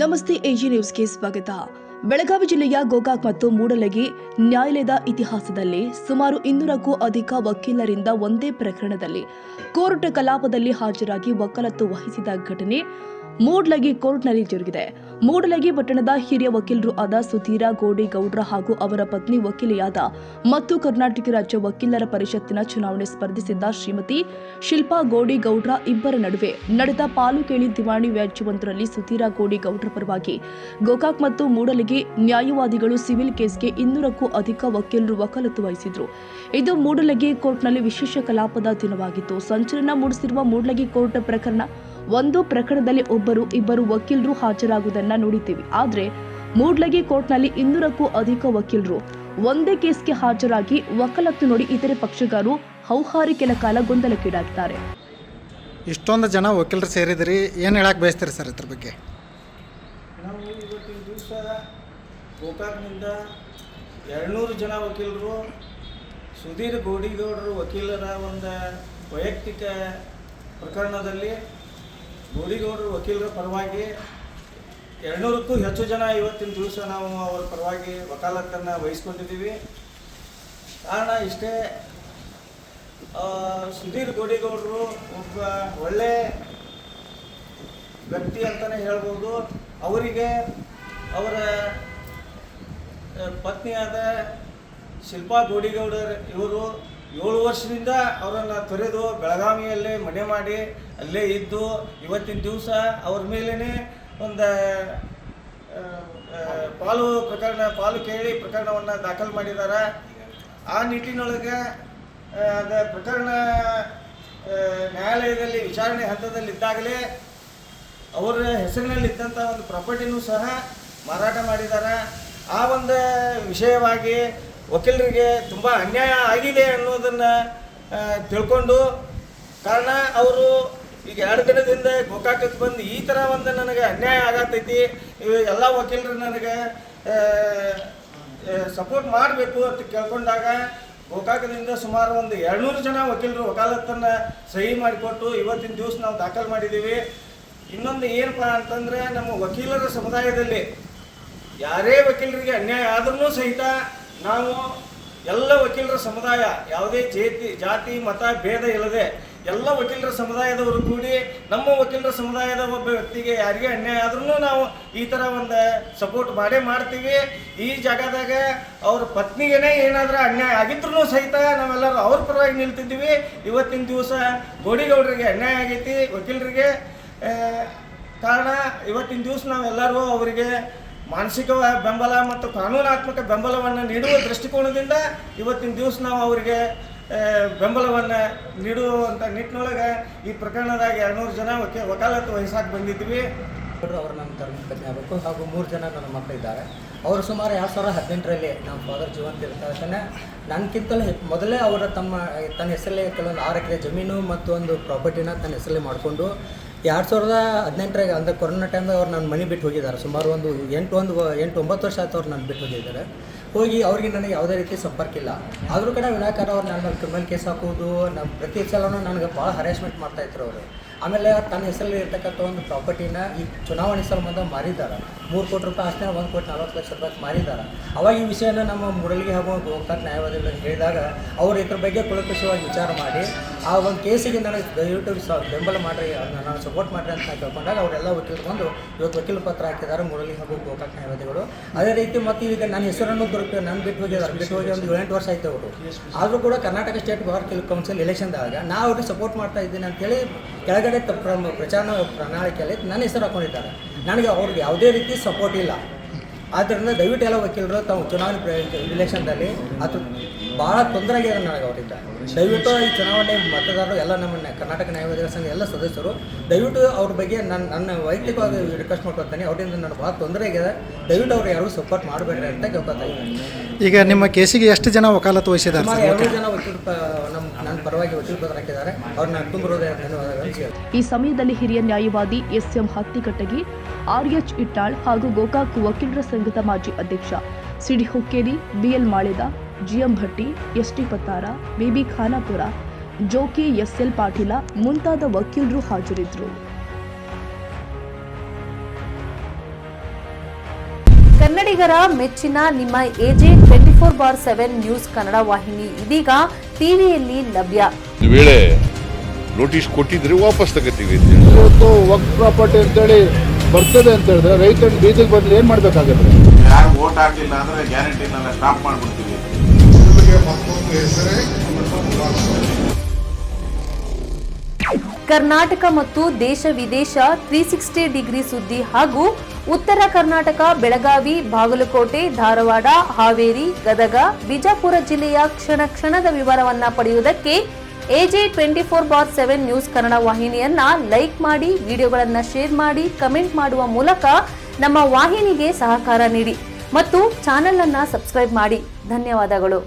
ನಮಸ್ತೆ ಎಜಿ ನ್ಯೂಸ್ಗೆ ಸ್ವಾಗತ. ಬೆಳಗಾವಿ ಜಿಲ್ಲೆಯ ಗೋಕಾಕ್ ಮತ್ತು ಮೂಡಲಗಿ ನ್ಯಾಯಾಲಯದ ಇತಿಹಾಸದಲ್ಲಿ ಸುಮಾರು 200ಕ್ಕೂ ಅಧಿಕ ವಕೀಲರಿಂದ ಒಂದೇ ಪ್ರಕರಣದಲ್ಲಿ ಕೋರ್ಟ್ ಕಲಾಪದಲ್ಲಿ ಹಾಜರಾಗಿ ವಕಾಲತ್ತು ವಹಿಸಿದ ಘಟನೆ ಮೂಡಲಗಿ ಕೋರ್ಟ್ನಲ್ಲಿ ಜರುಗಿದೆ. ಮೂಡಲಗಿ ಪಟ್ಟಣದ ಹಿರಿಯ ವಕೀಲರು ಆದ ಸುಧೀರ ಗೋಡಿಗೌಡ್ರ ಹಾಗೂ ಅವರ ಪತ್ನಿ ವಕೀಲೆಯಾದ ಮತ್ತು ಕರ್ನಾಟಕ ರಾಜ್ಯ ವಕೀಲರ ಪರಿಷತ್ತಿನ ಚುನಾವಣೆ ಸ್ಪರ್ಧಿಸಿದ್ದ ಶ್ರೀಮತಿ ಶಿಲ್ಪಾ ಗೋಡಿಗೌಡ್ರ ಇಬ್ಬರ ನಡುವೆ ನಡೆದ ಪಾಲು ಕೇಳಿ ದಿವಾಣಿ ವ್ಯಾಜ್ಯವೊಂದರಲ್ಲಿ ಸುಧೀರ ಗೋಡಿಗೌಡ್ರ ಪರವಾಗಿ ಗೋಕಾಕ್ ಮತ್ತು ಮೂಡಲಗಿ ನ್ಯಾಯವಾದಿಗಳು ಸಿವಿಲ್ ಕೇಸ್ಗೆ 200ಕ್ಕೂ ಅಧಿಕ ವಕೀಲರು ವಕಾಲತ್ತು ವಹಿಸಿದ್ರು. ಇದು ಮೂಡಲಗಿ ಕೋರ್ಟ್ನಲ್ಲಿ ವಿಶೇಷ ಕಲಾಪದ ದಿನವಾಗಿತ್ತು. ಸಂಚಲನ ಮೂಡಿಸಿರುವ ಮೂಡಲಗಿ ಕೋರ್ಟ್ ಪ್ರಕರಣ ಒಂದು ಪ್ರಕರಣದಲ್ಲಿ ಇಬ್ಬರು ವಕೀಲರು ಹಾಜರಾಗುವುದನ್ನ ನೋಡಿದ್ದೀವಿ. ಆದರೆ ಮೂಡಲಗಿ ಕೋರ್ಟ್ನಲ್ಲಿ 200ಕ್ಕೂ ಅಧಿಕ ವಕೀಲರು ಒಂದೇ ಕೇಸ್ಗೆ ಹಾಜರಾಗಿ ವಕಾಲತ್ತು ನೋಡಿ ಇತರೆ ಪಕ್ಷಗಾರರು ಹೌಹಾರಿ ಕೆಲ ಕಾಲ ಗೊಂದಲಕ್ಕೀಡಾಗಿದ್ದಾರೆ. ಇಷ್ಟೊಂದು ಜನ ವಕೀಲರು ಸೇರಿದ್ರಿ, ಏನು ಹೇಳಕ್ಕೆ ಬಯಸ್ತೀರಿ ಸರ್ ಇದ್ರ ಬಗ್ಗೆ? ನಾವು ಇವತ್ತಿನ ದಿವಸ ಗೋಕಾಕ್ನಿಂದ 200 ಜನ ವಕೀಲರು ಸುಧೀರ್ ಗೋಡಿಗೌಡರು ವಕೀಲರ ಒಂದು ವೈಯಕ್ತಿಕ ಪ್ರಕರಣದಲ್ಲಿ ಗೋಡಿಗೌಡರು ವಕೀಲರ ಪರವಾಗಿ 200ಕ್ಕೂ ಹೆಚ್ಚು ಜನ ಇವತ್ತಿನ ದಿವಸ ನಾವು ಅವರ ಪರವಾಗಿ ವಕಾಲತ್ತನ್ನು ವಹಿಸ್ಕೊಂಡಿದ್ದೀವಿ. ಕಾರಣ ಇಷ್ಟೇ, ಸುಧೀರ್ ಗೋಡಿಗೌಡರು ಒಬ್ಬ ಒಳ್ಳೆ ವ್ಯಕ್ತಿ ಅಂತಲೇ ಹೇಳ್ಬೋದು. ಅವರಿಗೆ ಅವರ ಪತ್ನಿಯಾದ ಶಿಲ್ಪಾ ಗೋಡಿಗೌಡರ್ ಇವರು 7 ವರ್ಷದಿಂದ ಅವರನ್ನು ತೊರೆದು ಬೆಳಗಾವಿಯಲ್ಲೇ ಮನೆ ಮಾಡಿ ಅಲ್ಲೇ ಇದ್ದು ಇವತ್ತಿನ ದಿವಸ ಅವ್ರ ಮೇಲೇ ಒಂದು ಪಾಲು ಕೇಳಿ ಪ್ರಕರಣವನ್ನು ದಾಖಲು ಮಾಡಿದ್ದಾರೆ. ಆ ನಿಟ್ಟಿನೊಳಗೆ ಅದು ಪ್ರಕರಣ ನ್ಯಾಯಾಲಯದಲ್ಲಿ ವಿಚಾರಣೆ ಹಂತದಲ್ಲಿದ್ದಾಗಲೇ ಅವರ ಹೆಸರಿನಲ್ಲಿದ್ದಂಥ ಒಂದು ಪ್ರಾಪರ್ಟಿನೂ ಸಹ ಮಾರಾಟ ಮಾಡಿದ್ದಾರೆ. ಆ ಒಂದು ವಿಷಯವಾಗಿ ವಕೀಲರಿಗೆ ತುಂಬ ಅನ್ಯಾಯ ಆಗಿದೆ ಅನ್ನೋದನ್ನು ತಿಳ್ಕೊಂಡು, ಕಾರಣ ಅವರು ಈಗ 2 ದಿನದಿಂದ ಗೋಕಾಕಕ್ಕೆ ಬಂದು ಈ ಥರ ಒಂದು ನನಗೆ ಅನ್ಯಾಯ ಆಗತೈತಿ, ಎಲ್ಲ ವಕೀಲರು ನನಗೆ ಸಪೋರ್ಟ್ ಮಾಡಬೇಕು ಅಂತ ಕೇಳ್ಕೊಂಡಾಗ ಗೋಕಾಕದಿಂದ ಸುಮಾರು ಒಂದು 200 ಜನ ವಕೀಲರು ವಕಾಲತ್ತನ್ನು ಸಹಿ ಮಾಡಿಕೊಟ್ಟು ಇವತ್ತಿನ ದಿವಸ ನಾವು ದಾಖಲು ಮಾಡಿದ್ದೀವಿ. ಇನ್ನೊಂದು ಏನಪ್ಪ ಅಂತಂದರೆ, ನಮ್ಮ ವಕೀಲರ ಸಮುದಾಯದಲ್ಲಿ ಯಾರೇ ವಕೀಲರಿಗೆ ಅನ್ಯಾಯ ಆದ್ರೂ ಸಹಿತ ನಾವು ಎಲ್ಲ ವಕೀಲರ ಸಮುದಾಯ ಯಾವುದೇ ಜಾತಿ ಮತ ಭೇದ ಇಲ್ಲದೆ ಎಲ್ಲ ವಕೀಲರ ಸಮುದಾಯದವರು ಕೂಡಿ ನಮ್ಮ ವಕೀಲರ ಸಮುದಾಯದ ಒಬ್ಬ ವ್ಯಕ್ತಿಗೆ ಯಾರಿಗೆ ಅನ್ಯಾಯ ಆದ್ರೂ ನಾವು ಈ ಥರ ಒಂದು ಸಪೋರ್ಟ್ ಮಾಡ್ತೀವಿ. ಈ ಜಾಗದಾಗ ಅವ್ರ ಪತ್ನಿಗೇನೆ ಏನಾದರೂ ಅನ್ಯಾಯ ಆಗಿದ್ರೂ ಸಹಿತ ನಾವೆಲ್ಲರೂ ಅವ್ರ ಪರವಾಗಿ ನಿಲ್ತಿದ್ದೀವಿ. ಇವತ್ತಿನ ದಿವಸ ಗೋಡಿಗೌಡರಿಗೆ ಅನ್ಯಾಯ ಆಗೈತಿ ವಕೀಲರಿಗೆ. ಕಾರಣ ಇವತ್ತಿನ ದಿವಸ ನಾವೆಲ್ಲರೂ ಅವರಿಗೆ ಮಾನಸಿಕ ಬೆಂಬಲ ಮತ್ತು ಕಾನೂನಾತ್ಮಕ ಬೆಂಬಲವನ್ನು ನೀಡುವ ದೃಷ್ಟಿಕೋನದಿಂದ ಇವತ್ತಿನ ದಿವಸ ನಾವು ಅವರಿಗೆ ಬೆಂಬಲವನ್ನು ನೀಡುವಂಥ ನಿಟ್ಟಿನೊಳಗೆ ಈ ಪ್ರಕರಣದಾಗ 200 ಜನ ವಕಾಲತ್ತು ವಹಿಸಾಗಿ ಬಂದಿದ್ವಿ. ಅವರು ನನ್ನ ಧರ್ಮಪತ್ನಿ ಆಗಬೇಕು ಹಾಗೂ 3 ಜನ ನನ್ನ ಮಕ್ಕಳಿದ್ದಾರೆ. ಅವರು ಸುಮಾರು 2018ರಲ್ಲಿ ನಮ್ಮ ಫಾದರ್ ಜೀವಂತ ಇರ್ತಾರೆ. ನನಗಿಂತಲೂ ಮೊದಲೇ ಅವರ ತನ್ನ ಹೆಸರಲ್ಲೇ ಕೆಲವೊಂದು 6 ಎಕರೆ ಜಮೀನು ಮತ್ತು ಒಂದು ಪ್ರಾಪರ್ಟಿನ ತನ್ನ ಹೆಸರಲ್ಲೇ ಮಾಡಿಕೊಂಡು 2018ರಾಗ ಅಂದರೆ ಕೊರೋನಾ ಟೈಮ್ದಾಗ ಅವ್ರು ನನ್ನ ಮನೆ ಬಿಟ್ಟು ಹೋಗಿದ್ದಾರೆ. ಸುಮಾರು ಒಂದು 8-9 ವರ್ಷ ಆಯ್ತು ಅವ್ರು ನಾನು ಬಿಟ್ಟು ಹೋಗಿದ್ದಾರೆ. ಹೋಗಿ ಅವ್ರಿಗೆ ನನಗೆ ಯಾವುದೇ ರೀತಿ ಸಂಪರ್ಕ ಇಲ್ಲ. ಆದರೂ ಕೂಡ ವಿನಾಕಾರಣ ಅವ್ರು ನನ್ನ ಕ್ರಿಮಿನಲ್ ಕೇಸ್ ಹಾಕೋದು, ನಮ್ಮ ಪ್ರತಿ ಸಲನೂ ನನಗೆ ಭಾಳ ಹರಾಸ್ಮೆಂಟ್ ಮಾಡ್ತಾಯಿದ್ರು ಅವರು. ಆಮೇಲೆ ತನ್ನ ಹೆಸರಲ್ಲಿ ಇರ್ತಕ್ಕಂಥ ಒಂದು ಪ್ರಾಪರ್ಟಿನ ಈ ಚುನಾವಣೆ ಸಂಬಂಧ ಮಾರಿದ್ದಾರೆ. 3 ಕೋಟಿ ರೂಪಾಯಿ ಆಸ್ತಿನ 1,40,00,000 ಮಾರಿದ್ದಾರೆ. ಅವಾಗ ಈ ವಿಷಯನ ನಮ್ಮ ಮೂಡಲಗಿ ಹಾಗೂ ಗೋಕಾಕ್ ನ್ಯಾಯವಾದಿಗಳಿಗೆ ಹೇಳಿದಾಗ ಅವರು ಇದ್ರ ಬಗ್ಗೆ ಕುಲಕುಷವಾಗಿ ವಿಚಾರ ಮಾಡಿ ಆ ಒಂದು ಕೇಸಿಗೆ ನನಗೆ ದಯವಿಟ್ಟು ಬೆಂಬಲ ಮಾಡಿರಿ, ನಾನು ಸಪೋರ್ಟ್ ಮಾಡಿರಿ ಅಂತ ಕೇಳ್ಕೊಂಡಾಗ ಅವರೆಲ್ಲ ವಕೀಲರು ಬಂದು ಇವತ್ತು ವಕೀಲ ಪತ್ರ ಹಾಕಿದ್ದಾರೆ ಮೂಡಲಗಿ ಹಾಗೂ ಗೋಕಾಕ್ ನ್ಯಾಯವಾದಿಗಳು. ಅದೇ ರೀತಿ ಮತ್ತು ಈಗ ನನ್ನ ಹೆಸರನ್ನು ನಾನು ಬಿಟ್ಟು ಹೋಗಿ ಒಂದು 8 ವರ್ಷ ಆಯ್ತು ಅವರು. ಆದರೂ ಕೂಡ ಕರ್ನಾಟಕ ಸ್ಟೇಟ್ ಬಾರ್ ಕೌನ್ಸಿಲ್ ಎಲೆಕ್ಷನ್ದಾಗ ನಾ ಅವ್ರಿಗೆ ಸಪೋರ್ಟ್ ಮಾಡ್ತಾ ಇದ್ದೀನಿ ಅಂತೇಳಿ ಕೆಳಗಡೆ ಪ್ರಚಾರ ಪ್ರಣಾಳಿಕೆಯಲ್ಲಿ ನನ್ನ ಹೆಸರು ಹಾಕೊಂಡಿದ್ದಾರೆ. ನನಗೆ ಅವ್ರಿಗೆ ಯಾವುದೇ ರೀತಿ ಸಪೋರ್ಟ್ ಇಲ್ಲ. ಆದ್ದರಿಂದ ದಯವಿಟ್ಟು ಎಲ್ಲ ವಕೀಲರು ತಾವು ಚುನಾವಣೆ ಇಲೆಕ್ಷನ್ದಲ್ಲಿ ಅದು ಭಾಳ ತೊಂದರೆ ಆಗಿದೆ ನನಗೆ ಅವರಿಂದ. ದಯವಿಟ್ಟು ಈ ಚುನಾವಣೆ ಮತದಾರರು ಎಲ್ಲ ನಮ್ಮ ಕರ್ನಾಟಕ ನ್ಯಾಯವಾದಿಗಳ ಸಂಘ ಎಲ್ಲ ಸದಸ್ಯರು ದಯವಿಟ್ಟು ಅವ್ರ ಬಗ್ಗೆ ನನ್ನ ವೈಯಕ್ತಿಕವಾಗಿ ರಿಕ್ವೆಸ್ಟ್ ಮಾಡ್ಕೊಳ್ತೇನೆ. ಅವರಿಂದ ನನಗೆ ಭಾಳ ತೊಂದರೆ ಆಗಿದೆ. ದಯವಿಟ್ಟು ಅವ್ರು ಯಾರು ಸಪೋರ್ಟ್ ಮಾಡಬೇಡ್ರಿ ಅಂತ ಕೇಳ್ಕೊತಾ ಇದ್ದೀನಿ. ಈಗ ನಿಮ್ಮ ಕೇಸಿಗೆ ಎಷ್ಟು ಜನ ವಕಾಲತ್ತು ವಹಿಸಿದ್ದಾರೆ? ಸುಮಾರು 200 ಜನ ವಕೀಲರು ನನ್ನ ಪರವಾಗಿ ವಕೀಲ ಪತ್ರ ಹಾಕಿದ್ದಾರೆ. ಅವ್ರು ನಾನು ತುಂಬ ಧನ್ಯವಾದಗಳು. ಈ ಸಮಯದಲ್ಲಿ ಹಿರಿಯ ನ್ಯಾಯವಾದಿ ಎಸ್.ಎಂ. ಹತ್ತಿಕಟ್ಟಗಿ, ಆರ್.ಎಚ್. ಇಟ್ಟಾಳ್ ಹಾಗೂ ಗೋಕಾಕ್ ವಕೀಲರ ಸಂಘದ ಮಾಜಿ ಅಧ್ಯಕ್ಷ C D Hukkeri, B L Maleda, G M Bhatti, S T. Pattar, B B Khanapur, Joki, S L. Patil ಮುಂತಾದ ವಕೀಲರು ಹಾಜರಿದ್ದರು. ಕನ್ನಡಿಗರ ಮೆಚ್ಚಿನ ನಿಮ್ಮ ಎಜೆ 24/7 ನ್ಯೂಸ್ ಕನ್ನಡ ವಾಹಿನಿ ಇದೀಗ ಟಿವಿಯಲ್ಲಿ ಲಭ್ಯ. ಒಂದು ವೇಳೆ ನೋಟಿಸ್ ಕೊಟ್ಟಿದ್ರೆ ವಾಪಸ್ ತಗೋತೀವಿ. ಇವತ್ತು ವಕ್ಫ್ ಪ್ರಾಪರ್ಟಿ ಅಂತೇಳಿ ಬರ್ತದೆ ಅಂತ ಹೇಳಿದ್ರೆ ರೈತರು ಬೀದಿಗೆ ಬದಲು ಏನು ಮಾಡಬೇಕಾಗುತ್ತೆ? ಯಾರು ವೋಟ್ ಹಾಕಲಿಲ್ಲ ಅಂದ್ರೆ ಗ್ಯಾರಂಟಿನೆಲ್ಲ ಸ್ಟಾಪ್ ಮಾಡ್ಬಿಡ್ತೀವಿ. ಕರ್ನಾಟಕ ಮತ್ತು ದೇಶ ವಿದೇಶ 360 ಡಿಗ್ರಿ ಸುದ್ದಿ ಹಾಗೂ ಉತ್ತರ ಕರ್ನಾಟಕ ಬೆಳಗಾವಿ, ಬಾಗಲಕೋಟೆ, ಧಾರವಾಡ, ಹಾವೇರಿ, ಗದಗ, ಬಿಜಾಪುರ ಜಿಲ್ಲೆಯ ಕ್ಷಣ ಕ್ಷಣದ ವಿವರವನ್ನ ಪಡೆಯುವುದಕ್ಕೆ ಎಜೆ 24/7 ನ್ಯೂಸ್ ಕನ್ನಡ ವಾಹಿನಿಯನ್ನ ಲೈಕ್ ಮಾಡಿ, ವಿಡಿಯೋಗಳನ್ನ ಶೇರ್ ಮಾಡಿ, ಕಮೆಂಟ್ ಮಾಡುವ ಮೂಲಕ ನಮ್ಮ ವಾಹಿನಿಗೆ ಸಹಕಾರ ನೀಡಿ ಮತ್ತು ಚಾನೆಲ್ ಅನ್ನ ಸಬ್ಸ್ಕ್ರೈಬ್ ಮಾಡಿ. ಧನ್ಯವಾದಗಳು.